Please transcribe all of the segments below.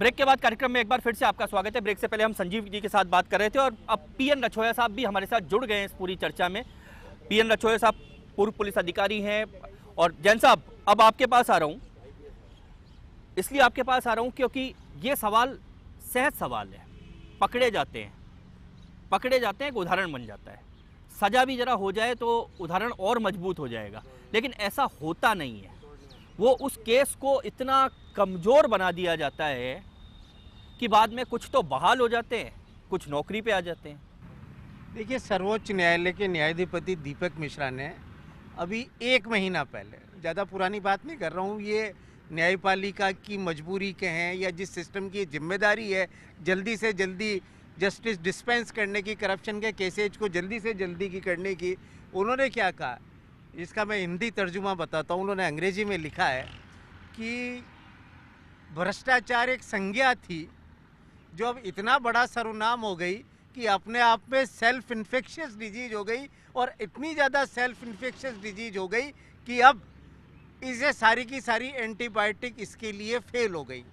Break के बाद कार्यक्रम में एक बार फिर से आपका स्वागत है। ब्रेक से पहले हम संजीव जी के साथ बात कर रहे थे और अब पीएन रछोया साहब भी हमारे साथ जुड़ गए हैं इस पूरी चर्चा में। पीएन रछोया साहब पूर्व पुलिस अधिकारी हैं और जैन साहब अब आपके पास आ रहा हूँ, इसलिए आपके पास आ रहा हूँ क्योंकि ये सवाल सहज सवाल है। पकड़े जाते हैं एक उदाहरण बन जाता है, सजा भी जरा हो जाए तो उदाहरण और मजबूत हो जाएगा, लेकिन ऐसा होता नहीं है। वो उस केस को इतना कमज़ोर बना दिया जाता है कि बाद में कुछ तो बहाल हो जाते हैं, कुछ नौकरी पे आ जाते हैं। देखिए, सर्वोच्च न्यायालय के न्यायाधिपति दीपक मिश्रा ने अभी 1 महीना पहले, ज़्यादा पुरानी बात नहीं कर रहा हूँ, ये न्यायपालिका की मजबूरी कहें या जिस सिस्टम की जिम्मेदारी है जल्दी से जल्दी जस्टिस डिस्पेंस करने की, करप्शन के केसेज को जल्दी से जल्दी की करने की, उन्होंने क्या कहा, इसका मैं हिंदी तर्जुमा बताता हूँ। उन्होंने अंग्रेजी में लिखा है कि भ्रष्टाचार एक संज्ञा थी जो अब इतना बड़ा सर्वनाम हो गई कि अपने आप में सेल्फ इन्फेक्शियस डिजीज हो गई, और इतनी ज़्यादा सेल्फ इन्फेक्शियस डिजीज हो गई कि अब इसे सारी की सारी एंटीबायोटिक इसके लिए फेल हो गई।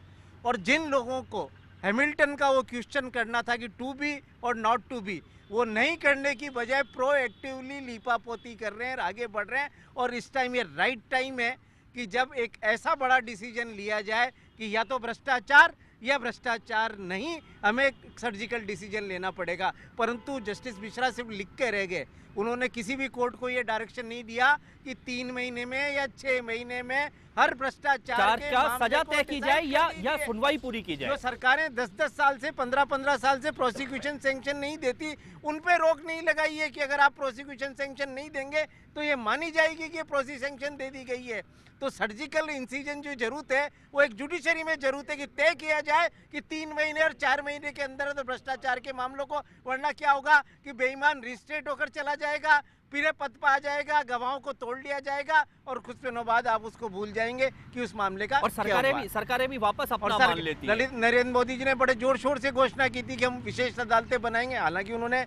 और जिन लोगों को हैमिल्टन का वो क्वेश्चन करना था कि टू बी और नॉट टू बी, वो नहीं करने की बजाय प्रोएक्टिवली लीपापोती कर रहे हैं, आगे बढ़ रहे हैं। और इस टाइम ये राइट टाइम है कि जब एक ऐसा बड़ा डिसीजन लिया जाए कि या तो भ्रष्टाचार या भ्रष्टाचार नहीं, हमें सर्जिकल डिसीजन लेना पड़ेगा। परंतु जस्टिस मिश्रा सिर्फ लिख के रह गए, उन्होंने किसी भी कोर्ट को ये डायरेक्शन नहीं दिया कि 3 महीने में या 6 महीने में हर भ्रष्टाचार का सजा तय की जाए या सुनवाई पूरी की जाए। जो सरकारें 10-10 साल से 15-15 साल से प्रोसिक्यूशन सैंक्शन नहीं देती, उन पे रोक नहीं लगाई है कि अगर आप प्रोसिक्यूशन सैंक्शन नहीं देंगे तो ये मानी जाएगी कि प्रोसिक्यूशन सैंक्शन दे दी गई है। तो सर्जिकल इंसिजन जो जरूरत है वो एक जुडिशरी में जरूरत है कि तय किया जाए कि 3 महीने और 4 महीने के अंदर तो भ्रष्टाचार के मामलों को, वरना क्या होगा कि बेईमान रिस्ट्रेट होकर चला जाएगा, पीले पद पर आ जाएगा, गवाहों को तोड़ लिया जाएगा और कुछ दिनों बाद आप उसको भूल जाएंगे कि उस मामले का। और सरकारें भी वापस अपना मान लेती हैं। नरेंद्र मोदी जी ने बड़े जोर शोर से घोषणा की थी कि हम विशेष अदालतें बनाएंगे। हालांकि उन्होंने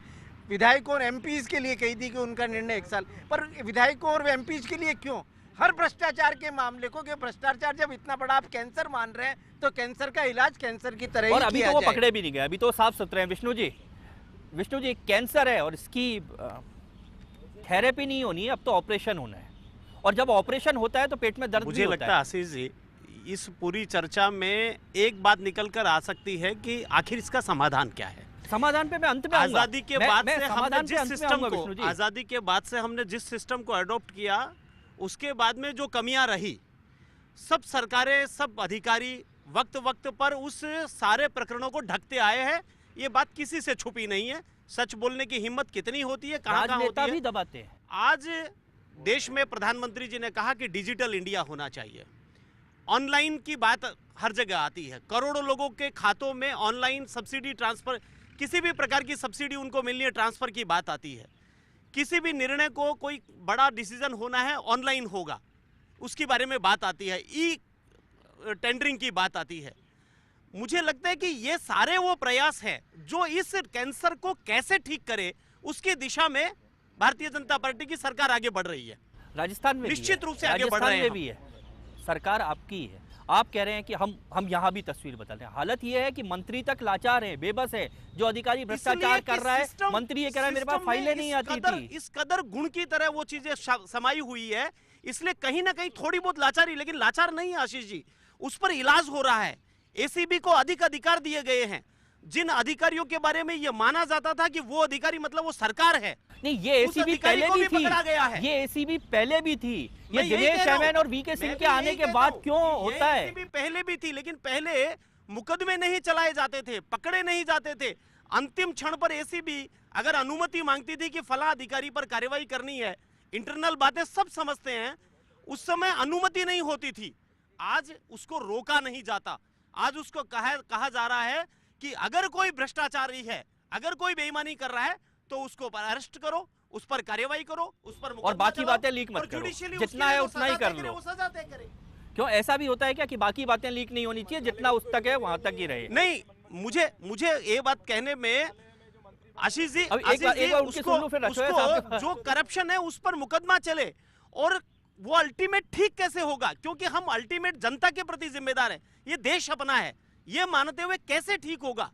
विधायकों और एमपीज के लिए कही थी कि उनका निर्णय 1 साल, पर विधायकों और एमपीज के लिए क्यों हर भ्रष्टाचार के मामले को, कि भ्रष्टाचार जब इतना बड़ा आप कैंसर मान रहे हैं तो कैंसर का इलाज कैंसर की तरह ही और अभी किया तो वो जाए। पकड़े भी नहीं गए, अभी तो साफ सुथरे हैं। विष्णु जी कैंसर है और इसकी थेरेपी नहीं होनी है, अब तो ऑपरेशन होना है, और जब ऑपरेशन होता है तो पेट में दर्द मुझे लगता है आशीष जी, इस पूरी चर्चा में एक बात निकल कर आ सकती है कि आखिर इसका समाधान क्या है। समाधान पे मैं अंत में आऊंगा। आजादी के बाद से हमने जिस सिस्टम को, विष्णु जी, आजादी के बाद से हमने जिस सिस्टम को अडॉप्ट किया, उसके बाद में जो कमियां रही, सब सरकारें, सब अधिकारी वक्त वक्त पर उस सारे प्रकरणों को ढकते आए हैं। ये बात किसी से छुपी नहीं है। सच बोलने की हिम्मत कितनी होती है, कहाँ होती है, भी दबाते हैं। आज देश में प्रधानमंत्री जी ने कहा कि डिजिटल इंडिया होना चाहिए। ऑनलाइन की बात हर जगह आती है, करोड़ों लोगों के खातों में ऑनलाइन सब्सिडी ट्रांसफर, किसी भी प्रकार की सब्सिडी उनको मिलनी है, ट्रांसफर की बात आती है। किसी भी निर्णय को, कोई बड़ा डिसीजन होना है ऑनलाइन होगा, उसके बारे में बात आती है, ई टेंडरिंग की बात आती है। मुझे लगता है कि ये सारे वो प्रयास हैं जो इस कैंसर को कैसे ठीक करे, उसकी दिशा में भारतीय जनता पार्टी की सरकार आगे बढ़ रही है। राजस्थान में निश्चित रूप से आगे बढ़ रहे हैं। भी है, सरकार आपकी है। आप कह रहे हैं कि हम यहाँ भी तस्वीर बदल रहे हैं। हालत यह है कि मंत्री तक लाचार है, बेबस है। जो अधिकारी भ्रष्टाचार कर रहा है, मंत्री ये कह रहा है मेरे पास फाइलें नहीं आती थी। इस कदर गुण की तरह वो चीजें समाई हुई है, इसलिए कहीं ना कहीं थोड़ी बहुत लाचारी, लेकिन लाचार नहीं है आशीष जी, उस पर इलाज हो रहा है। एसीबी को अधिक अधिकार दिए गए हैं। जिन अधिकारियों के बारे में ये माना जाता था कि वो अधिकारी मतलब वो सरकार है, नहीं, ये एसीबी पहले भी थी, गया है। ये एसीबी पहले भी थी। ये दिनेश एमएन और वीके सिंह के आने के बाद क्यों होता है? एसीबी पहले भी थी, लेकिन पहले मुकदमे नहीं चलाए जाते थे, पकड़े नहीं जाते थे। अंतिम क्षण पर एसीबी अगर अनुमति मांगती थी कि फला अधिकारी पर कार्रवाई करनी है, इंटरनल बातें सब समझते हैं, उस समय अनुमति नहीं होती थी। आज उसको रोका नहीं जाता। आज उसको कहा जा रहा है कि अगर कोई भ्रष्टाचारी है, अगर कोई बेईमानी कर रहा है तो उसको अरेस्ट करो, उस पर कार्रवाई करो, उस पर और बाकी बातें लीक मत करो, जितना है उतना ही कर लो। क्यों ऐसा भी होता है क्या कि बाकी बातें लीक नहीं होनी चाहिए, जितना उस तक है वहां तक ही रहे? नहीं, मुझे ये बात कहने में आशीष जी, उसको जो करप्शन है उस पर मुकदमा चले, और वो अल्टीमेट ठीक कैसे होगा, क्योंकि हम अल्टीमेट जनता के प्रति जिम्मेदार हैं। ये देश अपना है, ये मानते हुए कैसे ठीक होगा?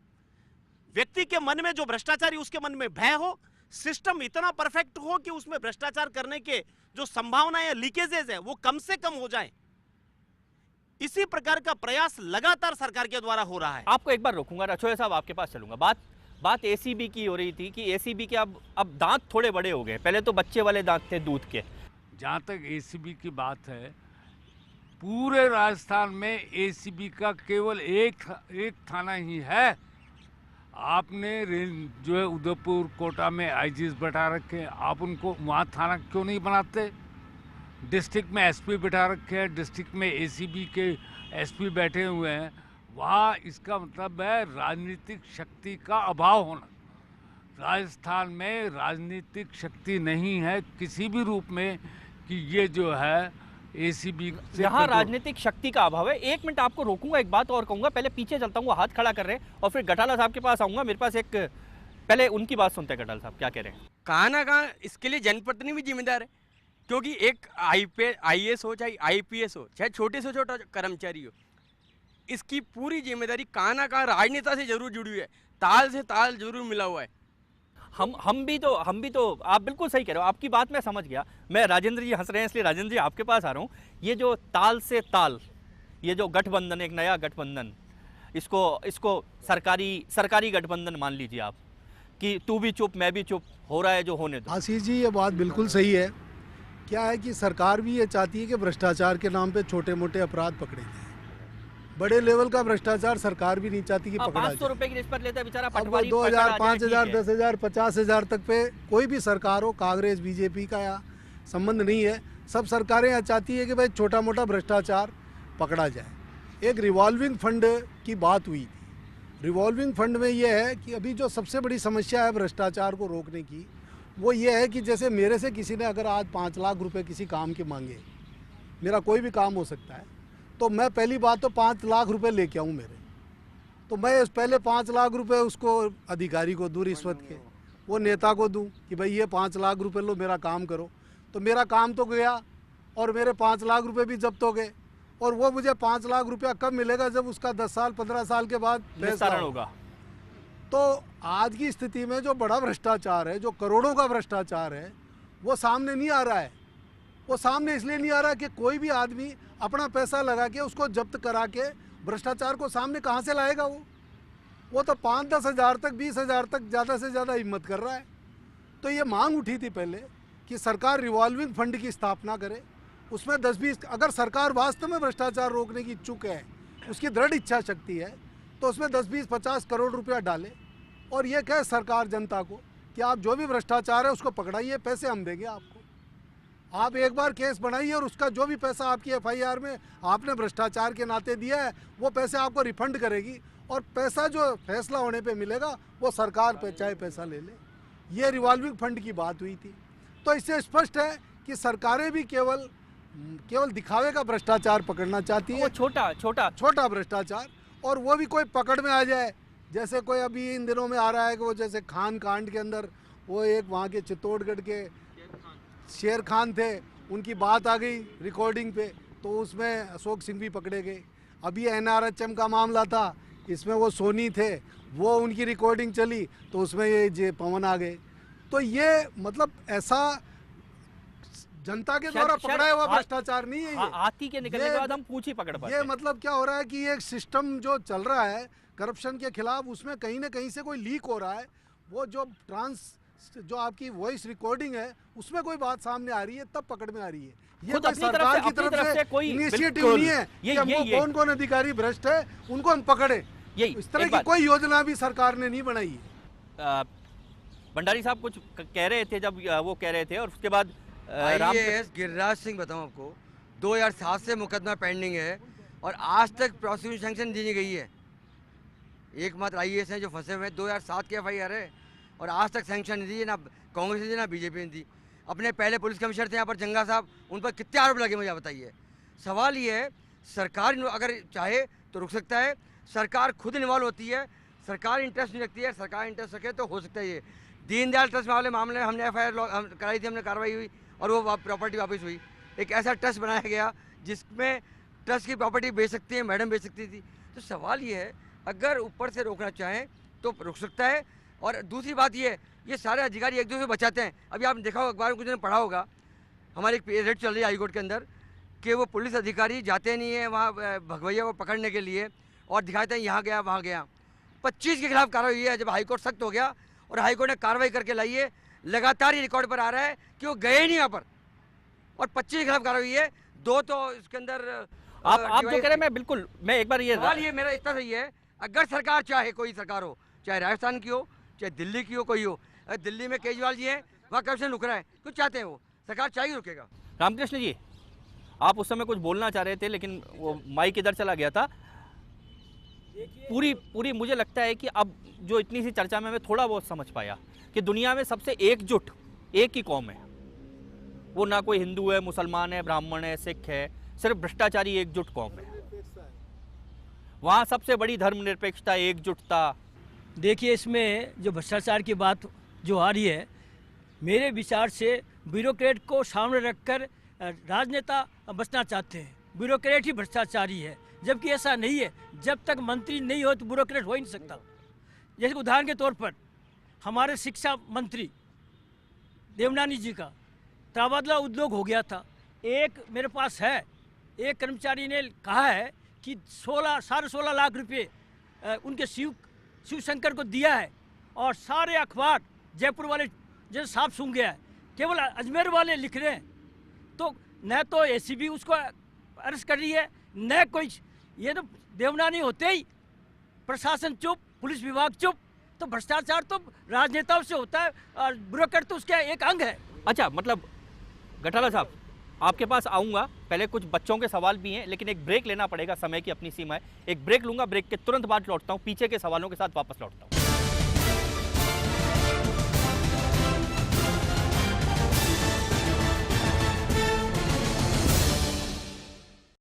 व्यक्ति के मन में जो भ्रष्टाचारी, उसके मन में भय हो, सिस्टम इतना परफेक्ट हो कि उसमें भ्रष्टाचार करने के जो संभावनाएं या लीकेजेस है वो कम से कम हो जाए। इसी प्रकार का प्रयास लगातार सरकार के द्वारा हो रहा है। आपको एक बार रोकूंगा, रछोया साहब आपके पास चलूंगा। बात एसीबी की हो रही थी कि एसीबी के अब दांत थोड़े बड़े हो गए, पहले तो बच्चे वाले दांत थे दूध के। जहाँ तक एसीबी की बात है, पूरे राजस्थान में एसीबी का केवल एक थाना ही है। आपने जो है उदयपुर कोटा में आईजीएस बैठा रखे हैं, आप उनको वहाँ थाना क्यों नहीं बनाते? डिस्ट्रिक्ट में एसपी बैठा रखे हैं, डिस्ट्रिक्ट में एसीबी के एसपी बैठे हुए हैं। वहाँ इसका मतलब है राजनीतिक शक्ति का अभाव होना। राजस्थान में राजनीतिक शक्ति नहीं है किसी भी रूप में कि ये जो है एसीबी यहाँ राजनीतिक शक्ति का अभाव है। एक मिनट आपको रोकूंगा, एक बात और कहूंगा, पहले पीछे चलता हूँ, हाथ खड़ा कर रहे हैं और फिर गठाला साहब के पास आऊंगा। मेरे पास एक, पहले उनकी बात सुनते हैं। गठाला साहब क्या कह रहे हैं? कहाँ ना कहाँ इसके लिए जनप्रतिनिधि भी जिम्मेदार है, क्योंकि एक आईएएस हो चाहे आईपीएस हो चाहे छोटे से छोटा कर्मचारी हो, इसकी पूरी जिम्मेदारी कहाँ ना कहाँ राजनेता से जरूर जुड़ी हुई है, ताल से ताल जरूर मिला हुआ है। हम भी तो आप बिल्कुल सही कह रहे हो, आपकी बात मैं समझ गया। मैं राजेंद्र जी हंस रहे हैं इसलिए राजेंद्र जी आपके पास आ रहा हूँ। ये जो ताल से ताल, ये जो गठबंधन, एक नया गठबंधन, इसको सरकारी गठबंधन मान लीजिए आप, कि तू भी चुप मैं भी चुप, हो रहा है जो होने दो। आशीष जी ये बात बिल्कुल सही है। क्या है कि सरकार भी ये चाहती है कि भ्रष्टाचार के नाम पे छोटे मोटे अपराध पकड़े जाएं। बड़े लेवल का भ्रष्टाचार सरकार भी नहीं चाहती कि पकड़ा जाए। 500 रुपए की रिश्वत लेता है बेचारा अब पटवारी, 2000, 5000, 10,000, 50,000 तक पे कोई भी सरकार हो, कांग्रेस बीजेपी का या संबंध नहीं है, सब सरकारें यह चाहती है कि भाई छोटा मोटा भ्रष्टाचार पकड़ा जाए। एक रिवॉल्विंग फंड की बात हुई थी। रिवॉल्विंग फंड में ये है कि अभी जो सबसे बड़ी समस्या है भ्रष्टाचार को रोकने की, वो ये है कि जैसे मेरे से किसी ने अगर आज 5 लाख रुपए किसी काम के मांगे, मेरा कोई भी काम हो सकता है, तो मैं पहली बात तो 5 लाख रुपए लेके आऊँ मेरे, तो मैं पहले 5 लाख रुपए उसको अधिकारी को दूँ रिश्वत के, वो नेता को दूँ कि भाई ये 5 लाख रुपए लो मेरा काम करो, तो मेरा काम तो गया और मेरे 5 लाख रुपए भी जब्त हो गए। और वो मुझे 5 लाख रुपया कब मिलेगा? जब उसका 10 साल 15 साल के बाद निस्तारण होगा। तो आज की स्थिति में जो बड़ा भ्रष्टाचार है, जो करोड़ों का भ्रष्टाचार है, वो सामने नहीं आ रहा है। वो सामने इसलिए नहीं आ रहा कि कोई भी आदमी अपना पैसा लगा के उसको जब्त करा के भ्रष्टाचार को सामने कहाँ से लाएगा? वो तो 5-10 हज़ार तक, 20 हज़ार तक ज़्यादा से ज़्यादा हिम्मत कर रहा है। तो ये मांग उठी थी पहले कि सरकार रिवॉल्विंग फंड की स्थापना करे, उसमें 10-20, अगर सरकार वास्तव में भ्रष्टाचार रोकने की इच्छुक है, उसकी दृढ़ इच्छा शक्ति है, तो उसमें 10-20-50 करोड़ रुपया डाले और ये कहे सरकार जनता को कि आप जो भी भ्रष्टाचार है उसको पकड़ाइए, पैसे हम देंगे आपको। आप एक बार केस बनाइए और उसका जो भी पैसा आपकी एफआईआर में आपने भ्रष्टाचार के नाते दिया है, वो पैसे आपको रिफंड करेगी और पैसा जो फैसला होने पे मिलेगा वो सरकार पे चाहे पैसा ले ले। ये रिवॉल्विंग फंड की बात हुई थी। तो इससे स्पष्ट है कि सरकारें भी केवल दिखावे का भ्रष्टाचार पकड़ना चाहती है, वो छोटा भ्रष्टाचार, और वो भी कोई पकड़ में आ जाए। जैसे कोई अभी इन दिनों में आ रहा है कि वो जैसे खान कांड के अंदर वो एक वहाँ के चित्तौड़गढ़ के शेर खान थे, उनकी बात आ गई रिकॉर्डिंग पे, तो उसमें अशोक सिंह भी पकड़े गए। अभी एनआरएचएम का मामला था, इसमें वो सोनी थे, वो उनकी रिकॉर्डिंग चली तो उसमें ये जे पवन आ गए। तो ये मतलब ऐसा जनता के द्वारा पकड़ा हुआ भ्रष्टाचार नहीं है ये। हाथी के निकलने के बाद हम पूंछ ही पकड़ पाते। ये मतलब क्या हो रहा है कि ये एक सिस्टम जो चल रहा है करप्शन के खिलाफ, उसमें कहीं ना कहीं से कोई लीक हो रहा है। वो जो आपकी वॉइस रिकॉर्डिंग है उसमें कोई बात सामने आ रही है, तब पकड़ में आ रही है। ये कोई सरकार की तरफ से कोई इनिशिएटिव नहीं है कि हमको कौन अधिकारी भ्रष्ट है उनको हम पकड़े। इस तरह की कोई योजना भी सरकार ने नहीं बनाई है। भंडारी साहब कुछ कह रहे थे जब वो कह रहे थे, और उसके बाद आईएएस गिरिराज सिंह, बताऊं आपको, 2007 से मुकदमा पेंडिंग है और आज तक प्रोसिक्यूशन सैंक्शन दी नहीं गई है। एकमात्र आईएएस हैं जो फंसे हुए हैं। 2007 की एफआईआर है और आज तक सैंक्शन नहीं दी, ना कांग्रेस ने दी ना बीजेपी ने दी। अपने पहले पुलिस कमिश्नर थे यहाँ पर जंगा साहब, उन पर कितने आरोप लगे मुझे बताइए। सवाल ये है, सरकार अगर चाहे तो रुक सकता है, सरकार खुद इन्वॉल्व होती है, सरकार इंटरेस्ट नहीं रखती है। सरकार इंटरेस्ट रखे तो हो सकता है ये दीनदयाल ट्रस्ट वाले मामले में हमने एफआईआर कराई थी, हमने कार्रवाई हुई और वो प्रॉपर्टी वापस हुई। एक ऐसा ट्रस्ट बनाया गया जिसमें ट्रस्ट की प्रॉपर्टी बेच सकती है, मैडम बेच सकती थी। तो सवाल ये है अगर ऊपर से रोकना चाहें तो रुक सकता है। और दूसरी बात ये सारे अधिकारी एक दूसरे से बचाते हैं। अभी आपने देखा होगा, अखबार में कुछ दिन पढ़ा होगा, हमारी एक रेड चल रही है हाईकोर्ट के अंदर कि वो पुलिस अधिकारी जाते नहीं है वहाँ भगवैया को पकड़ने के लिए और दिखाते हैं यहाँ गया वहाँ गया। 25 के खिलाफ कार्रवाई हुई है जब हाईकोर्ट सख्त हो गया और हाईकोर्ट ने कार्रवाई करके लाई है। लगातार ये रिकॉर्ड पर आ रहा है कि वो गए नहीं यहाँ पर और 25 के खिलाफ कार्रवाई हुई है। 2 तो इसके अंदर आप जो कह रहे हैं, मैं एक बार सवाल ये मेरा इतना सही है, अगर सरकार चाहे, कोई सरकार हो, चाहे राजस्थान की हो चाहे दिल्ली की हो, कोई हो, अगर दिल्ली में केजरीवाल जी हैं वहाँ करप्शन रुक रहा है, कुछ चाहते हैं वो, सरकार चाहिए रुकेगा। रामकृष्ण जी, आप उस समय कुछ बोलना चाह रहे थे लेकिन वो माइक इधर चला गया था। पूरी मुझे लगता है कि अब जो इतनी सी चर्चा में मैं थोड़ा बहुत समझ पाया कि दुनिया में सबसे एकजुट एक ही कौम है, वो ना कोई हिंदू है, मुसलमान है, ब्राह्मण है, सिख है, सिर्फ भ्रष्टाचारी एकजुट कौम है। वहाँ सबसे बड़ी धर्मनिरपेक्षता, एकजुटता। देखिए, इसमें जो भ्रष्टाचार की बात जो आ रही है, मेरे विचार से ब्यूरोक्रेट को सामने रखकर राजनेता बचना चाहते हैं। ब्यूरोक्रेट ही भ्रष्टाचारी है, जबकि ऐसा नहीं है। जब तक मंत्री नहीं हो तो ब्यूरोक्रेट हो ही नहीं सकता। जैसे उदाहरण के तौर पर हमारे शिक्षा मंत्री देवनानी जी का तबादला उद्योग हो गया था। एक मेरे पास है, एक कर्मचारी ने कहा है कि 16.5 लाख रुपए उनके शिवशंकर को दिया है और सारे अखबार जयपुर वाले जैसे साफ सूंघ गया है, केवल अजमेर वाले लिख रहे हैं। तो न तो एसीबी उसको अरेस्ट कर रही है, न कोई। ये तो देवनानी होते ही प्रशासन चुप, पुलिस विभाग चुप। तो भ्रष्टाचार तो राजनेताओं से होता है और ब्यूरोक्रेट तो उसका एक अंग है। अच्छा, मतलब गठाला साहब, आपके पास आऊँगा, पहले कुछ बच्चों के सवाल भी हैं लेकिन एक ब्रेक लेना पड़ेगा, समय की अपनी सीमा है। एक ब्रेक लूँगा, ब्रेक के तुरंत बाद लौटता हूँ, पीछे के सवालों के साथ वापस लौटता हूँ।